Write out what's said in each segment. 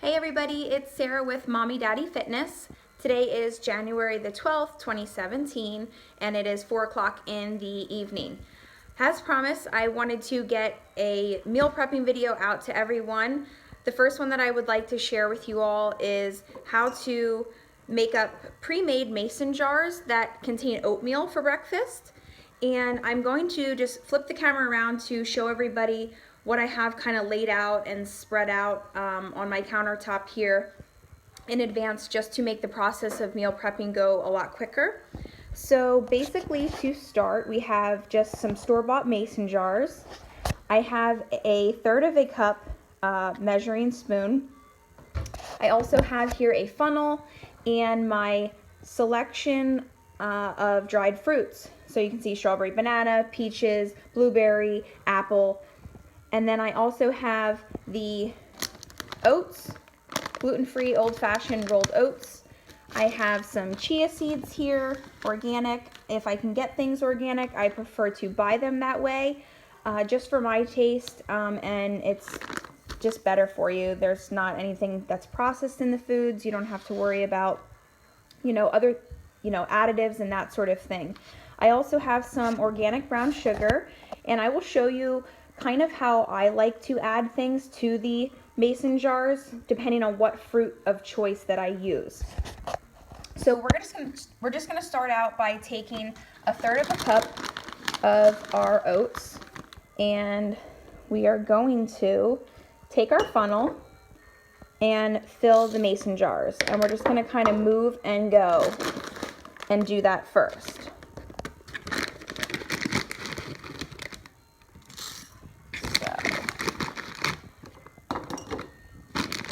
Hey everybody, it's Sarah with Mommy Daddy Fitness. Today is January the 12th, 2017, and it is 4 o'clock in the evening. As promised, I wanted to get a meal prepping video out to everyone. The first one that I would like to share with you all is how to make up pre-made mason jars that contain oatmeal for breakfast. And I'm going to just flip the camera around to show everybody what I have kind of laid out and spread out on my countertop here in advance, just to make the process of meal prepping go a lot quicker. So basically, to start, we have just some store-bought mason jars. I have a 1/3 of a cup measuring spoon. I also have here a funnel and my selection of dried fruits. So you can see strawberry, banana, peaches, blueberry, apple. And then I also have the oats, gluten-free old-fashioned rolled oats. I have some chia seeds here, organic. If I can get things organic, I prefer to buy them that way, just for my taste, and it's just better for you. There's not anything that's processed in the foods. You don't have to worry about, other, additives and that sort of thing. I also have some organic brown sugar, and I will show you kind of how I like to add things to the mason jars depending on what fruit of choice that I use. So we're just gonna start out by taking a 1/3 of a cup of our oats, and we are going to take our funnel and fill the mason jars, and we're just gonna kind of move and go and do that first.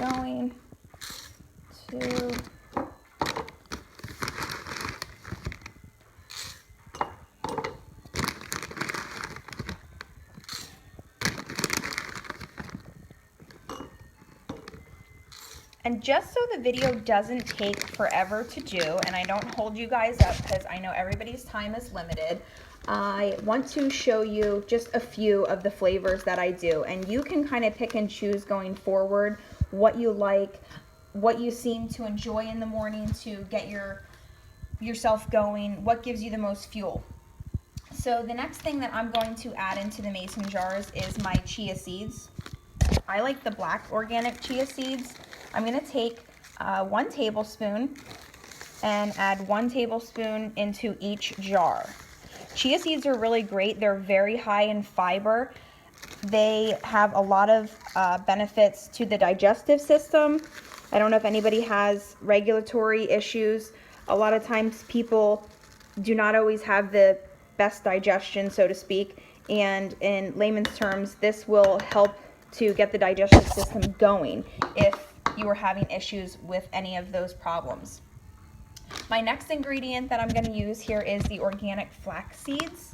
Going to and just so the video doesn't take forever to do, and I don't hold you guys up because I know everybody's time is limited, I want to show you just a few of the flavors that I do, and you can kind of pick and choose going forward what you like, what you seem to enjoy in the morning to get yourself going, what gives you the most fuel. So the next thing that I'm going to add into the mason jars is my chia seeds. I like the black organic chia seeds. I'm going to take 1 tablespoon and add 1 tablespoon into each jar. Chia seeds are really great. They're very high in fiber. They have a lot of benefits to the digestive system. I don't know if anybody has regulatory issues. A lot of times people do not always have the best digestion, so to speak, and in layman's terms, this will help to get the digestive system going if you are having issues with any of those problems. My next ingredient that I'm going to use here is the organic flax seeds.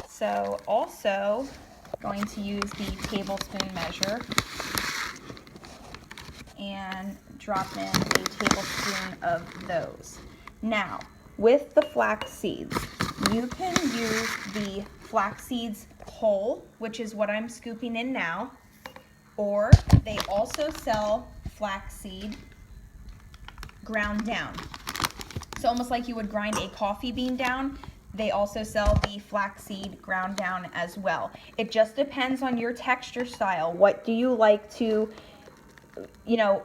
So also going to use the tablespoon measure and drop in a tablespoon of those. Now, with the flax seeds, you can use the flax seeds whole, which is what I'm scooping in now, or they also sell flaxseed ground down. So almost like you would grind a coffee bean down, they also sell the flaxseed ground down as well. It just depends on your texture style. What do you like to,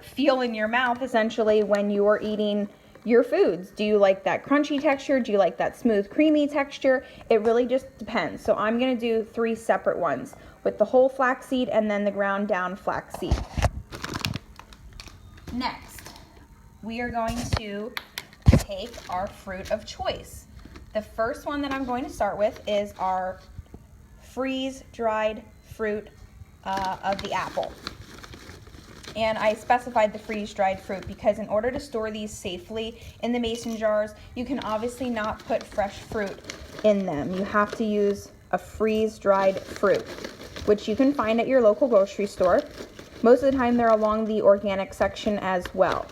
feel in your mouth essentially when you are eating your foods? Do you like that crunchy texture? Do you like that smooth, creamy texture? It really just depends. So I'm going to do 3 separate ones with the whole flaxseed and then the ground down flaxseed. Next, we are going to take our fruit of choice. The first one that I'm going to start with is our freeze-dried fruit of the apple. And I specified the freeze-dried fruit because in order to store these safely in the mason jars, you can obviously not put fresh fruit in them. You have to use a freeze-dried fruit, which you can find at your local grocery store. Most of the time they're along the organic section as well.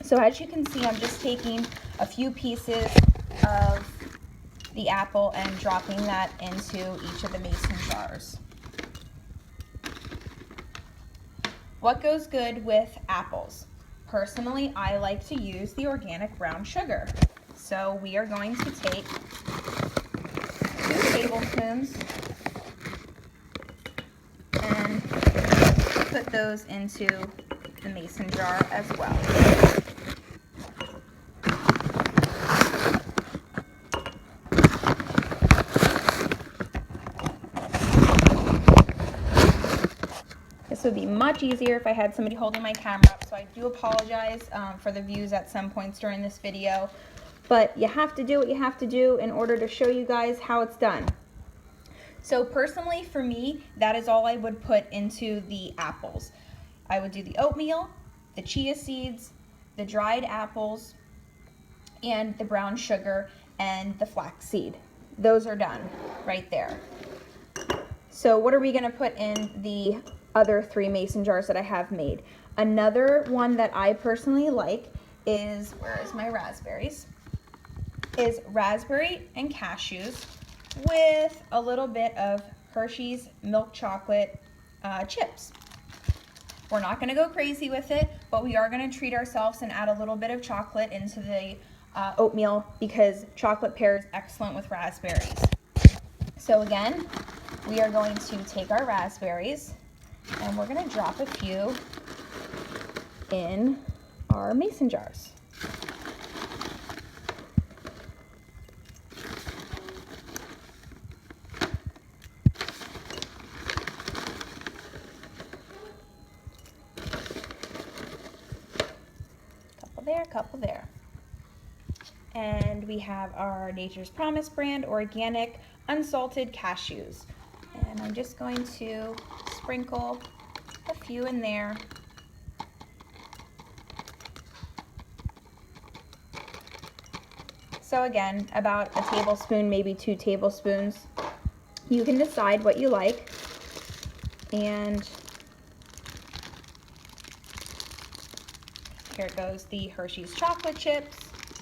So as you can see, I'm just taking a few pieces of the apple and dropping that into each of the mason jars. what goes good with apples? Personally, I like to use the organic brown sugar. So we are going to take 2 tablespoons and put those into the mason jar as well. This would be much easier if I had somebody holding my camera up, so I do apologize for the views at some points during this video, but you have to do what you have to do in order to show you guys how it's done. So personally for me, that is all I would put into the apples. I would do the oatmeal, the chia seeds, the dried apples, and the brown sugar and the flax seed. Those are done right there. So what are we gonna put in the other 3 mason jars that I have made? Another one that I personally like is, where is my raspberries? Is raspberry and cashews with a little bit of Hershey's milk chocolate chips. We're not gonna go crazy with it, but we are gonna treat ourselves and add a little bit of chocolate into the oatmeal because chocolate pairs excellent with raspberries. So again, we are going to take our raspberries and we're gonna drop a few in our mason jars. Couple there. And we have our Nature's Promise brand organic unsalted cashews. And I'm just going to sprinkle a few in there. So again, about a tablespoon, maybe 2 tablespoons. You can decide what you like. And here goes the Hershey's chocolate chips,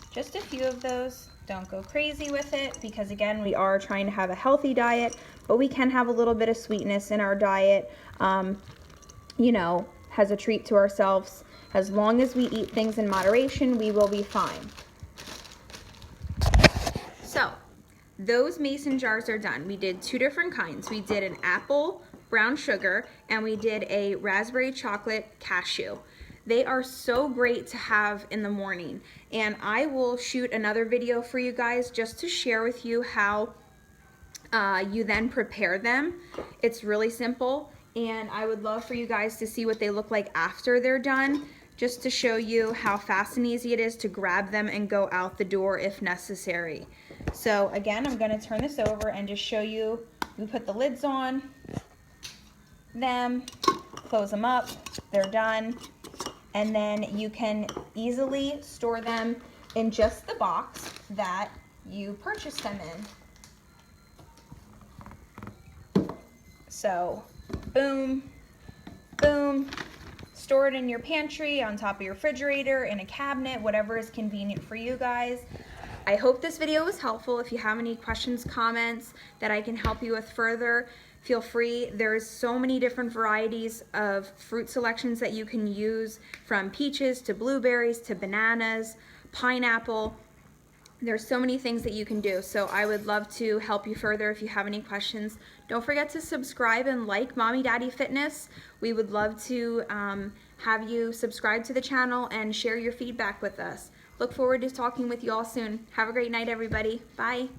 just a few of those. Don't go crazy with it because again, we are trying to have a healthy diet, but we can have a little bit of sweetness in our diet, you know, as a treat to ourselves. As long as we eat things in moderation, we will be fine. So, those mason jars are done. We did 2 different kinds. We did an apple brown sugar and we did a raspberry chocolate cashew. They are so great to have in the morning, and I will shoot another video for you guys just to share with you how you then prepare them. It's really simple, and I would love for you guys to see what they look like after they're done, just to show you how fast and easy it is to grab them and go out the door if necessary. So again, I'm going to turn this over and just show you. We put the lids on them, close them up, they're done. And then you can easily store them in just the box that you purchased them in. So, boom, boom, store it in your pantry, on top of your refrigerator, in a cabinet, whatever is convenient for you guys. I hope this video was helpful. If you have any questions, comments that I can help you with further, feel free. There's so many different varieties of fruit selections that you can use, from peaches to blueberries to bananas, pineapple. There's so many things that you can do. So I would love to help you further if you have any questions. Don't forget to subscribe and like Mommy Daddy Fitness. We would love to have you subscribe to the channel and share your feedback with us. Look forward to talking with you all soon. Have a great night, everybody. Bye.